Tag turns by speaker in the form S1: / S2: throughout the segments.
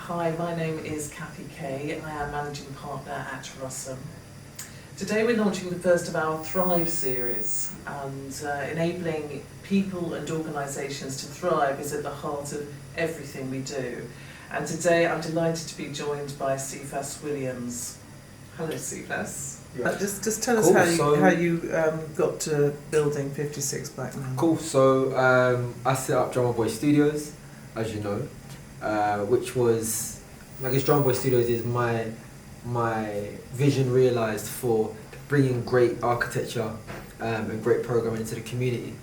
S1: Hi, my name is Cathy Kay. I am Managing Partner at Russam. Today we're launching the first of our Thrive series, and enabling people and organisations to thrive is at the heart of everything we do. And today I'm delighted to be joined by Cephas Williams. Hello Cephas.
S2: Yeah.
S1: Just tell us
S2: Cool.
S1: how you got to building 56 Black Men.
S2: Cool. So I set up Drummer Boy Studios, as you know, which was, I guess Drummer Boy Studios is my vision realised for bringing great architecture and great programming into the community.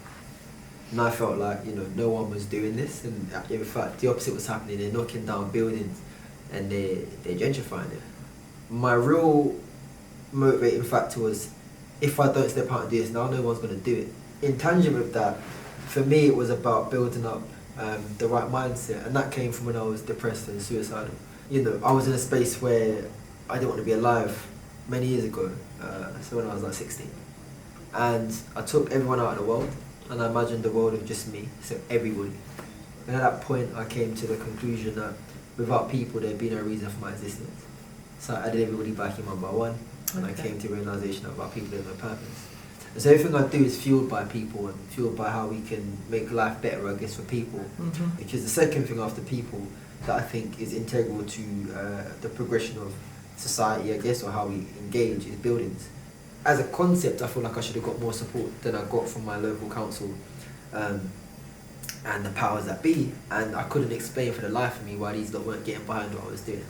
S2: And I felt like, no one was doing this, and in fact the opposite was happening. They're knocking down buildings and they're gentrifying it. My real motivating factor was, if I don't step out and do this now, no one's going to do it. In tangent with that, for me it was about building up the right mindset, and that came from when I was depressed and suicidal. I was in a space where I didn't want to be alive many years ago, so when I was like 16. And I took everyone out of the world, and I imagined the world of just me, so everybody. And at that point I came to the conclusion that without people there'd be no reason for my existence. So I added everybody back in one by one, and I came to the realisation that without people there's no purpose. And so everything I do is fueled by people and fueled by how we can make life better, I guess, for people.
S1: Mm-hmm.
S2: Because the second thing after people that I think is integral to the progression of society, I guess, or how we engage, is buildings. As a concept, I feel like I should have got more support than I got from my local council and the powers that be, and I couldn't explain for the life of me why these lot weren't getting behind what I was doing.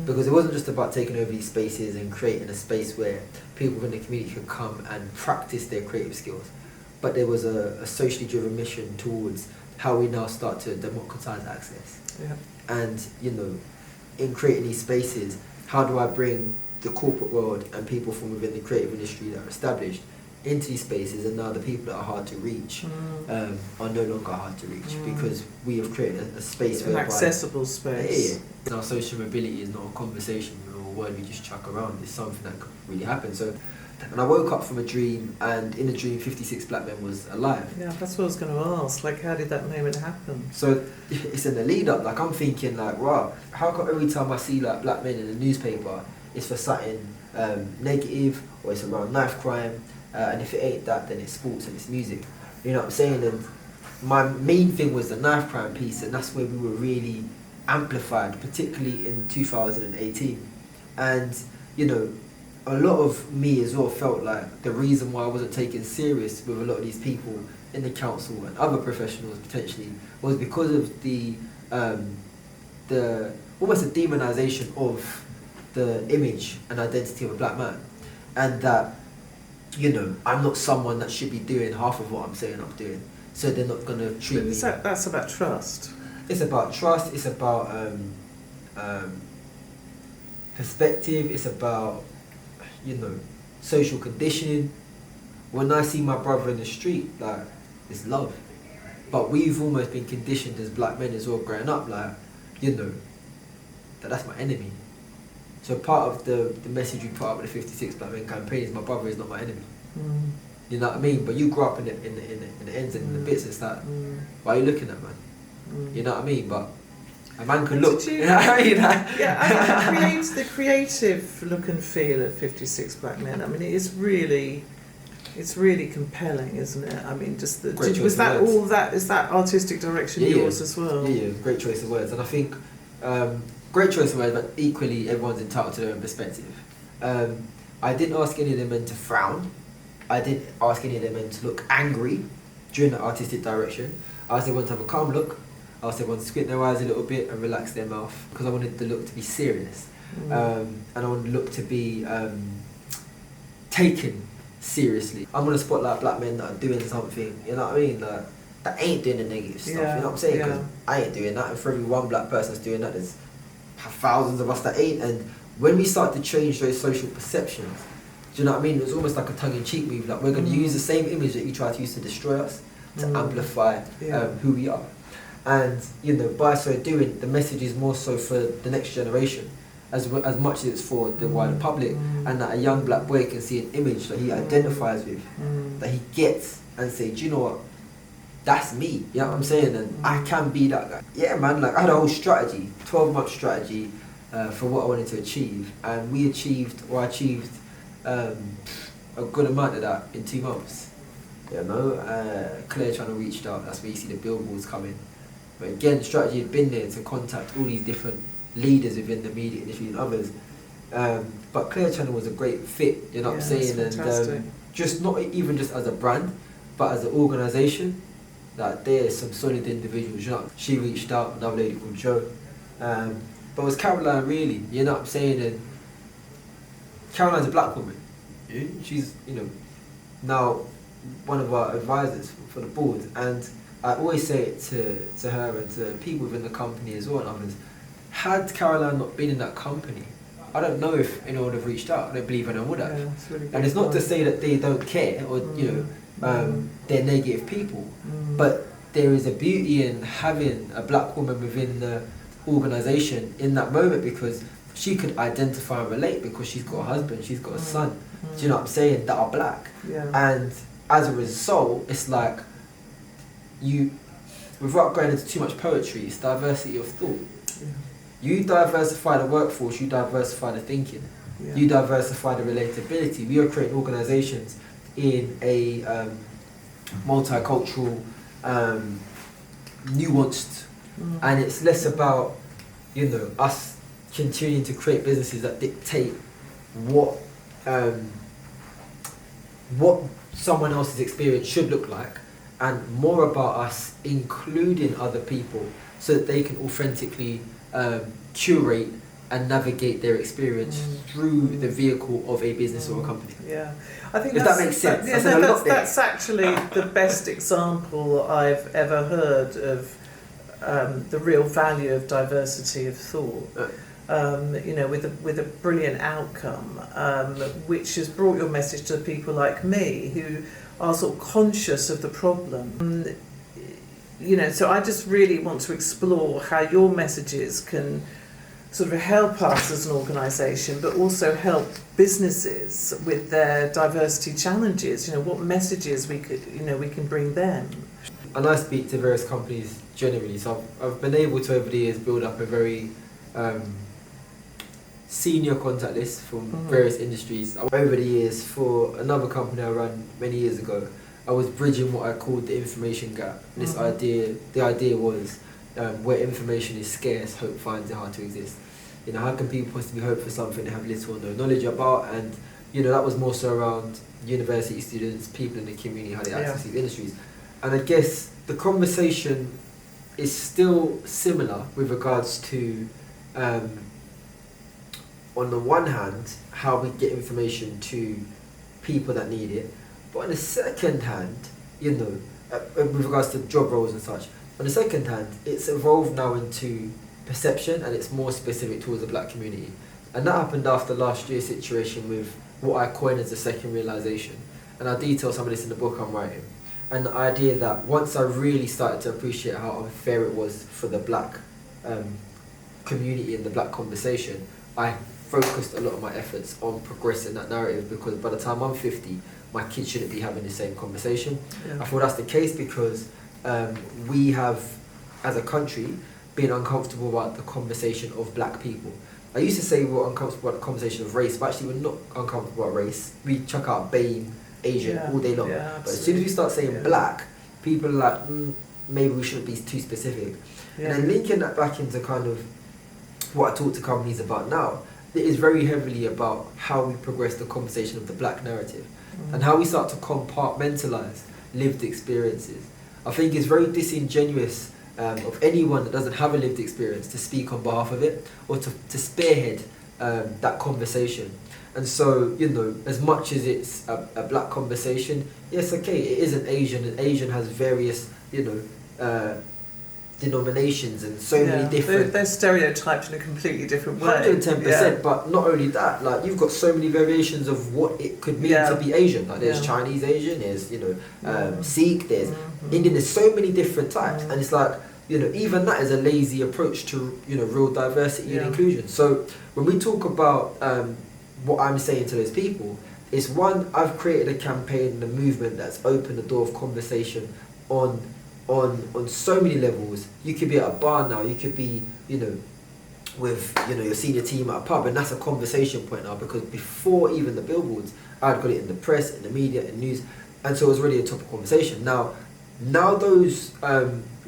S2: Because it wasn't just about taking over these spaces and creating a space where people within the community could come and practice their creative skills, but there was a socially driven mission towards how we now start to democratise access.
S1: Yeah.
S2: And in creating these spaces, how do I bring the corporate world and people from within the creative industry that are established into these spaces, and now the people that are hard to reach are no longer hard to reach because we have created a space
S1: an accessible space.
S2: Yeah. Our social mobility is not a conversation or a word we just chuck around. It's something that could really happen. So, and I woke up from a dream, and in the dream 56 Black Men was alive.
S1: Yeah, that's what I was going to ask. Like, how did that moment happen?
S2: So it's in the lead up. Like, I'm thinking like, wow, how come every time I see like black men in the newspaper, it's for something negative, or it's around knife crime, and if it ain't that, then it's sports and it's music. You know what I'm saying? And my main thing was the knife crime piece, and that's where we were really amplified, particularly in 2018. And a lot of me as well felt like the reason why I wasn't taken serious with a lot of these people in the council and other professionals potentially was because of the almost the demonisation of the image and identity of a black man, and that I'm not someone that should be doing half of what I'm saying I'm doing, so they're not going to treat me.
S1: That's about trust.
S2: It's about trust, it's about perspective, it's about social conditioning. When I see my brother in the street, like, it's love. But we've almost been conditioned as black men as well, growing up, like, that's my enemy. So part of the message we put out with the 56 Black Men campaign is my brother is not my enemy. You know what I mean? But you grow up in the ends and in the bits, it's like, why are you looking at, man? You know what I mean? But a man can look. You know what I mean?
S1: Yeah, and the creative look and feel of 56 Black Men. I mean, it's really compelling, isn't it? I mean, just is that artistic direction yours as well?
S2: Yeah, great choice of words. And I think great choice of words, but equally everyone's entitled to their own perspective. I didn't ask any of them men to frown. I didn't ask any of them men to look angry during the artistic direction. I asked everyone to have a calm look. I asked everyone to squint their eyes a little bit and relax their mouth, because I wanted the look to be serious. And I wanted the look to be taken seriously. I'm going to spotlight black men that are doing something, you know what I mean, that ain't doing the negative stuff, you know what I'm saying? Because I ain't doing that, and for every one black person that's doing that, there's thousands of us that ain't. And when we start to change those social perceptions, do you know what I mean? It was almost like a tongue-in-cheek move, like we're going to use the same image that you try to use to destroy us to amplify who we are. And by so doing, the message is more so for the next generation, as much as it's for the wider public, and that a young black boy can see an image that he identifies with, that he gets, and say, do you know what, that's me, you know what I'm saying? And I can be that guy. Yeah, man, like I had a whole strategy, 12-month strategy for what I wanted to achieve, and I achieved a good amount of that in 2 months. You know, Claire Channel reached out, that's where you see the billboards coming. But again, the strategy had been there to contact all these different leaders within the media industry and others. But Clear Channel was a great fit, you know what I'm saying? And just not even just as a brand, but as an organisation, like there's some solid individuals, you know. She reached out, another lady called Jo. But it was Caroline really, you know what I'm saying? And Caroline's a black woman. She's, you know, now one of our advisors for the board. And I always say it to her and to people within the company as well and others, had Caroline not been in that company, I don't know if anyone would have reached out. I don't believe anyone would have.
S1: It's really
S2: and it's not to say that they don't care or you know they're negative people, but there is a beauty in having a black woman within the organisation in that moment, because she could identify and relate, because she's got a husband, she's got a son. Do you know what I'm saying? That are black, and as a result, it's like you, without going into too much poetry, it's diversity of thought. You diversify the workforce, you diversify the thinking, you diversify the relatability. We are creating organisations in a multicultural, nuanced, and it's less about, you know, us continuing to create businesses that dictate what someone else's experience should look like, and more about us including other people so that they can authentically curate and navigate their experience through the vehicle of a business or a company.
S1: Yeah, I think
S2: if that makes sense.
S1: That's actually the best example I've ever heard of the real value of diversity of thought. You know, with a brilliant outcome, which has brought your message to people like me who are sort of conscious of the problem. You know, so I just really want to explore how your messages can sort of help us as an organisation, but also help businesses with their diversity challenges. You know, what messages we can bring them.
S2: And I speak to various companies generally, so I've been able to over the years build up a very senior contact list from various industries. Over the years, for another company I ran many years ago, I was bridging what I called the information gap. This idea, the idea was where information is scarce, hope finds it hard to exist. You know, how can people possibly hope for something they have little or no knowledge about? And you know, that was more so around university students, people in the community, how they access these industries. And I guess the conversation is still similar with regards to, on the one hand, how we get information to people that need it, but on the second hand, you know, with regards to job roles and such, on the second hand, it's evolved now into perception, and it's more specific towards the black community. And that happened after last year's situation with what I coined as the second realisation. And I detail some of this in the book I'm writing. And the idea that once I really started to appreciate how unfair it was for the black community and the black conversation, I focused a lot of my efforts on progressing that narrative, because by the time I'm 50, my kids shouldn't be having the same conversation. I thought that's the case because we have, as a country, been uncomfortable about the conversation of black people. I used to say we were uncomfortable about the conversation of race, but actually we're not uncomfortable about race. We chuck out BAME, Asian all day long. But as soon as we start saying black, people are like, maybe we shouldn't be too specific. And then linking that back into kind of what I talk to companies about now, it is very heavily about how we progress the conversation of the black narrative and how we start to compartmentalise lived experiences. I think it's very disingenuous of anyone that doesn't have a lived experience to speak on behalf of it or to spearhead that conversation. And so, you know, as much as it's a black conversation, yes, okay, it is an Asian, and Asian has various, you know, denominations and so many different...
S1: They're stereotyped in a completely different way.
S2: 110%, but not only that, like, you've got so many variations of what it could mean to be Asian. Like, there's Chinese Asian, there's, you know, Sikh, there's Indian, there's so many different types. And it's like, you know, even that is a lazy approach to, you know, real diversity and inclusion. So when we talk about what I'm saying to those people, is one, I've created a campaign and a movement that's opened the door of conversation on on so many levels. You could be at a bar now, you could be, with your senior team at a pub, and that's a conversation point now, because before even the billboards, I'd got it in the press, in the media, in news, and so it was really a topic of conversation. Now those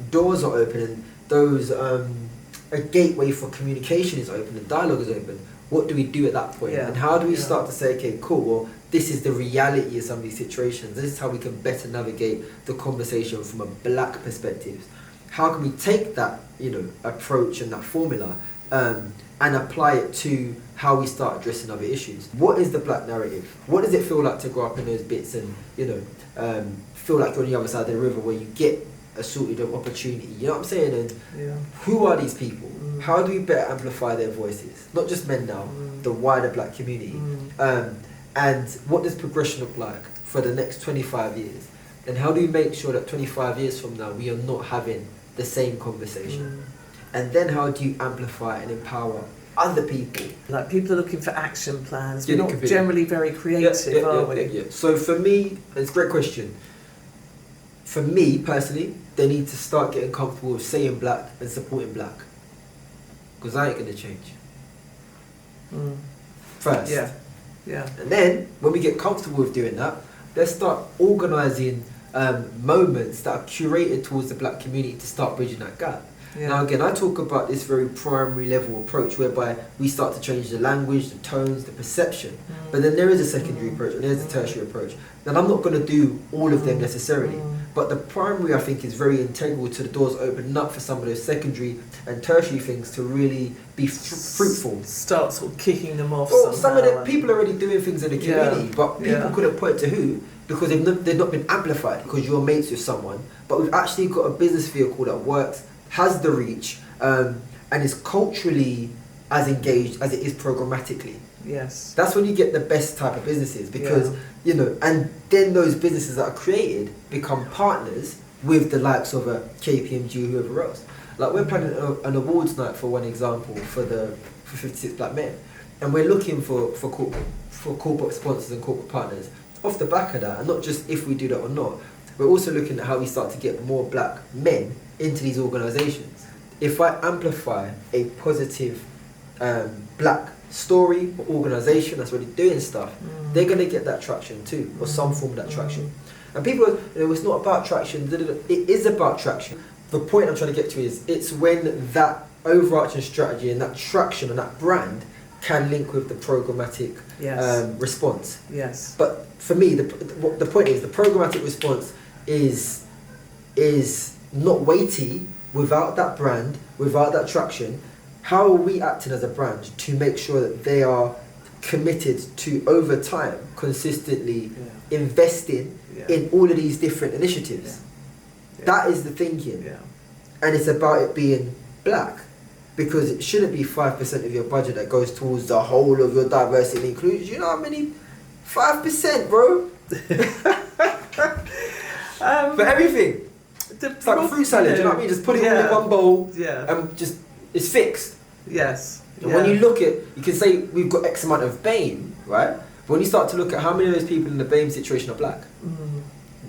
S2: doors are open, and those a gateway for communication is open, and dialogue is open. What do we do at that point?
S1: Yeah.
S2: And how do we start to say, okay, cool, well, this is the reality of some of these situations. This is how we can better navigate the conversation from a black perspective. How can we take that, approach and that formula and apply it to how we start addressing other issues? What is the black narrative? What does it feel like to grow up in those bits and, feel like you're on the other side of the river where you get a sort of opportunity? You know what I'm saying? And who are these people? How do we better amplify their voices? Not just men now, the wider black community. And what does progression look like for the next 25 years? And how do we make sure that 25 years from now we are not having the same conversation? And then how do you amplify and empower other people?
S1: Like, people are looking for action plans. We're not generally very creative, are we?
S2: Yeah. So for me, it's a great question. For me personally, they need to start getting comfortable with saying black and supporting black, because I ain't gonna change. First.
S1: Yeah.
S2: And then when we get comfortable with doing that, let's start organising moments that are curated towards the black community to start bridging that gap.
S1: Yeah.
S2: Now again, I talk about this very primary level approach whereby we start to change the language, the tones, the perception. But then there is a secondary approach and there's a tertiary approach. And I'm not going to do all of them necessarily. But the primary, I think, is very integral to the doors opening up for some of those secondary and tertiary things to really be fruitful.
S1: Start sort of kicking them off.
S2: Well, some of the people are already doing things in the community, but people couldn't point to who, because they've not been amplified, because you're mates with someone. But we've actually got a business vehicle that works, has the reach, and is culturally as engaged as it is programmatically.
S1: Yes.
S2: That's when you get the best type of businesses, because and then those businesses that are created become partners with the likes of a KPMG or whoever else. Like, we're planning an awards night, for one example, for 56 Black Men, and we're looking for corporate sponsors and corporate partners off the back of that. And not just if we do that or not, we're also looking at how we start to get more black men into these organisations. If I amplify a positive black story or organisation that's already doing stuff, they're going to get that traction too, or some form of that traction. And people, it's not about traction. It is about traction. The point I'm trying to get to is, it's when that overarching strategy and that traction and that brand can link with the programmatic response.
S1: Yes.
S2: But for me, the point is, the programmatic response is not weighty without that brand, without that traction. How are we acting as a brand to make sure that they are committed to, over time, consistently investing in all of these different initiatives? That is the thinking. And it's about it being black, because it shouldn't be 5% of your budget that goes towards the whole of your diversity and inclusion. You know how many? 5%, bro. For everything. It's like fruit salad, you know what I mean? Just put it all in one bowl and just, it's fixed.
S1: Yes.
S2: And when you look at, you can say we've got X amount of BAME, right? But when you start to look at how many of those people in the BAME situation are black,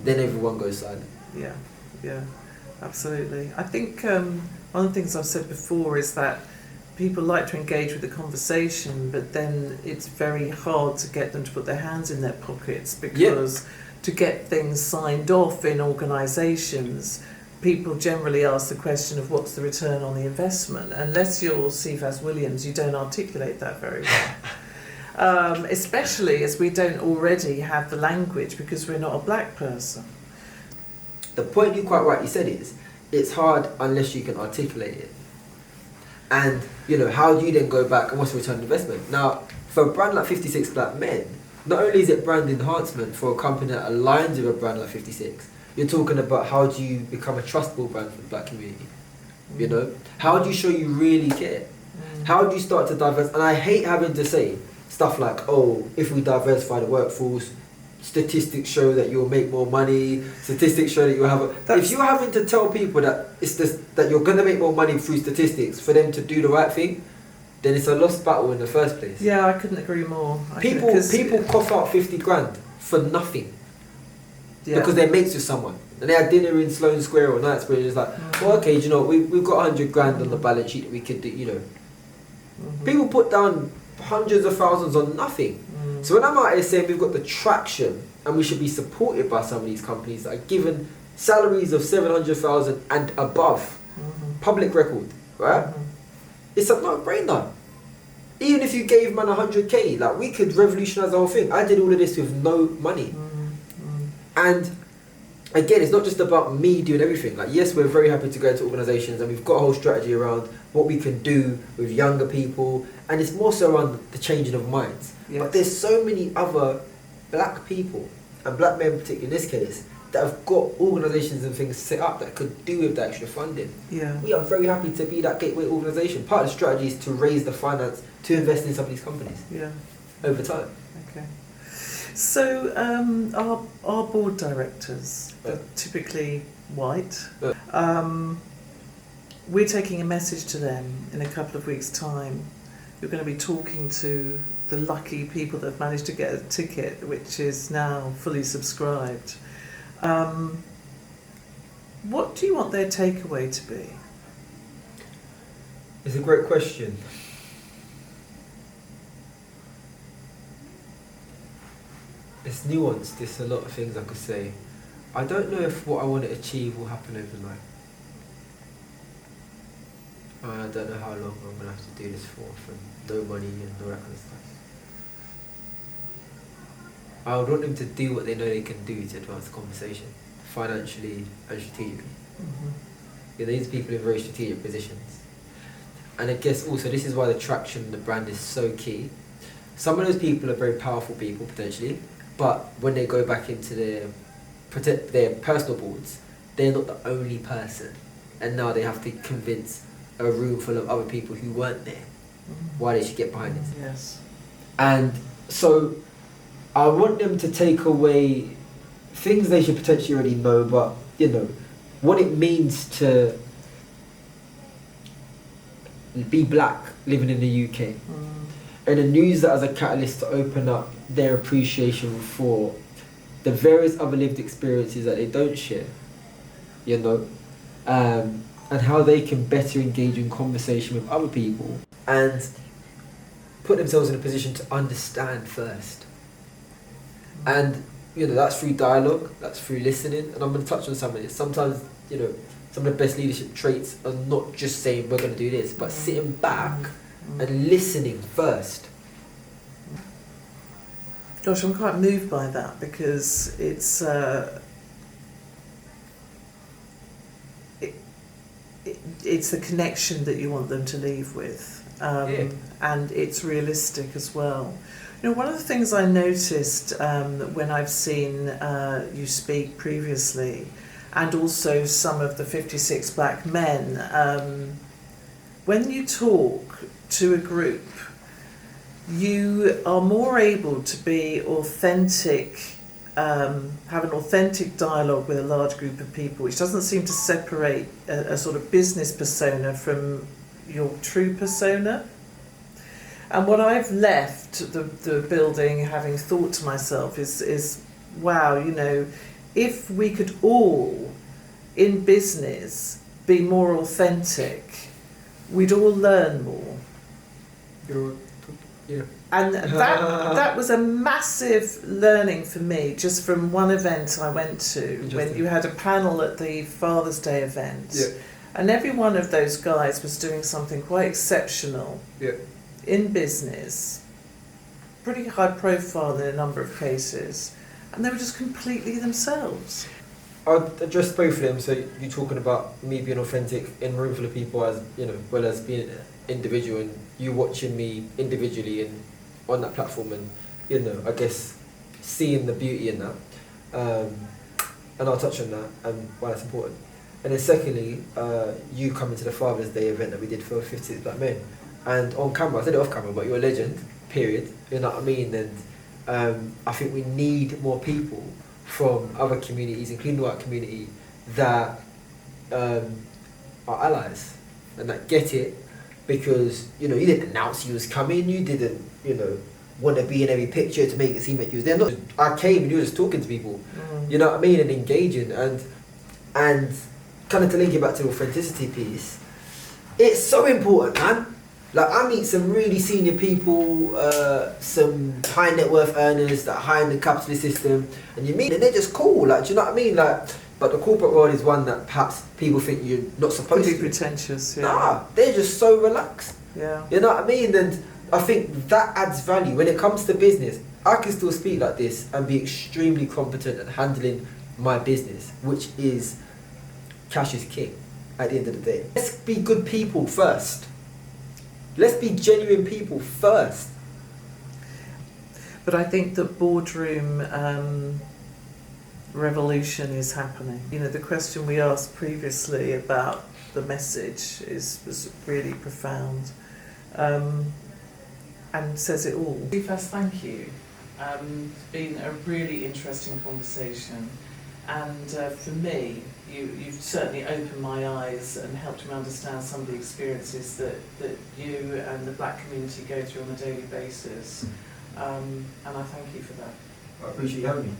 S2: then everyone goes silent.
S1: Yeah, absolutely. I think one of the things I've said before is that people like to engage with the conversation, but then it's very hard to get them to put their hands in their pockets, because to get things signed off in organisations, people generally ask the question of what's the return on the investment. Unless you're Cephas Williams, you don't articulate that very well. Especially as we don't already have the language, because we're not a black person.
S2: The point you quite rightly said is, it's hard unless you can articulate it. And, how do you then go back and what's the return on investment? Now, for a brand like 56 Black Men, not only is it brand enhancement for a company that aligns with a brand like 56, you're talking about how do you become a trustable brand for the black community. How do you show you really care? How do you start to diversify? And I hate having to say stuff like, oh, if we diversify the workforce, statistics show that you'll make more money, statistics show that you'll have if you're having to tell people that it's just that you're going to make more money through statistics for them to do the right thing, then it's a lost battle in the first place.
S1: Yeah, I couldn't agree more.
S2: People cough out 50 grand for nothing. because they're mates with someone. And they had dinner in Sloane Square or Knightsbridge. It's like, well, okay, do you know, we've got 100 grand on the balance sheet that we could do, you know. People put down hundreds of thousands on nothing. So when I'm out here saying we've got the traction and we should be supported by some of these companies that are given salaries of 700,000 and above, public record, right? It's a no-brainer. Even if you gave man 100k, like, we could revolutionise the whole thing. I did all of this with no money. And again, it's not just about me doing everything. Like, yes, we're very happy to go into organisations and we've got a whole strategy around what we can do with younger people, and it's more so around the changing of minds. But there's so many other black people, and black men particularly in this case, that have got organisations and things set up that could do with the extra funding. We are very happy to be that gateway organisation. Part of the strategy is to raise the finance to invest in some of these companies over time.
S1: Okay. So our board directors are typically white. We're taking a message to them in a couple of weeks' time. You're going to be talking to the lucky people that have managed to get a ticket, which is now fully subscribed. What do you want their takeaway to be?
S2: It's a great question. It's nuanced. There's a lot of things I could say. I don't know if what I want to achieve will happen overnight. I don't know how long I'm going to have to do this for no money and all that kind of stuff. I would want them to do what they know they can do to advance the conversation, financially and strategically. These people in very strategic positions. And I guess also this is why the traction and the brand is so key. Some of those people are very powerful people potentially, but when they go back into their personal boards, they're not the only person. And now they have to convince a room full of other people who weren't there why they should get behind it.
S1: Yes.
S2: And so I want them to take away things they should potentially already know, but you know, what it means to be black living in the UK. And then use that as a catalyst to open up their appreciation for the various other lived experiences that they don't share, you know, and how they can better engage in conversation with other people and put themselves in a position to understand first. And, you know, that's through dialogue, that's through listening, and I'm going to touch on some of this. Sometimes, you know, some of the best leadership traits are not just saying we're going to do this, but sitting back and listening first.
S1: Gosh, I'm quite moved by that because it's it's the connection that you want them to leave with, and it's realistic as well. You know, one of the things I noticed when I've seen you speak previously, and also some of the 56 black men, when you talk to a group, you are more able to be authentic, have an authentic dialogue with a large group of people, which doesn't seem to separate a sort of business persona from your true persona. And what I've left the building having thought to myself is wow, you know, if we could all in business be more authentic, we'd all learn more.
S2: Yeah.
S1: And that was a massive learning for me, just from one event I went to, when you had a panel at the Father's Day event.
S2: Yeah.
S1: And every one of those guys was doing something quite exceptional in business, pretty high profile in a number of cases, and they were just completely themselves.
S2: I'll address both of them. So you're talking about me being authentic in a room full of people, as you know, well as being an individual, and you watching me individually and on that platform, and you know, I guess seeing the beauty in that. And I'll touch on that and why that's important. And then secondly, you coming to the Father's Day event that we did for 56 Black Men, and on camera, I said it off camera, but you're a legend. Period. You know what I mean? And I think we need more people from other communities, including the white community, that are allies and that get it, because you know, you didn't announce you was coming, you didn't, you know, want to be in every picture to make it seem like you was there. Not, I came and you were just talking to people, you know what I mean, and engaging, and kind of to link it back to the authenticity piece. It's so important, man. Like, I meet some really senior people, some high net worth earners that are high in the capitalist system, and you meet and they're just cool, like, do you know what I mean? Like, but the corporate world is one that perhaps people think you're not supposed to.
S1: Pretentious, yeah.
S2: Nah, they're just so relaxed.
S1: Yeah.
S2: You know what I mean? And I think that adds value. When it comes to business, I can still speak like this and be extremely competent at handling my business, which is cash is king at the end of the day. Let's be good people first. Let's be genuine people first.
S1: But I think the boardroom revolution is happening. You know, the question we asked previously about the message was really profound, and says it all. Cephas, thank you. It's been a really interesting conversation, and for me, you've certainly opened my eyes and helped me understand some of the experiences that you and the black community go through on a daily basis, and I thank you for that.
S2: I appreciate you having me.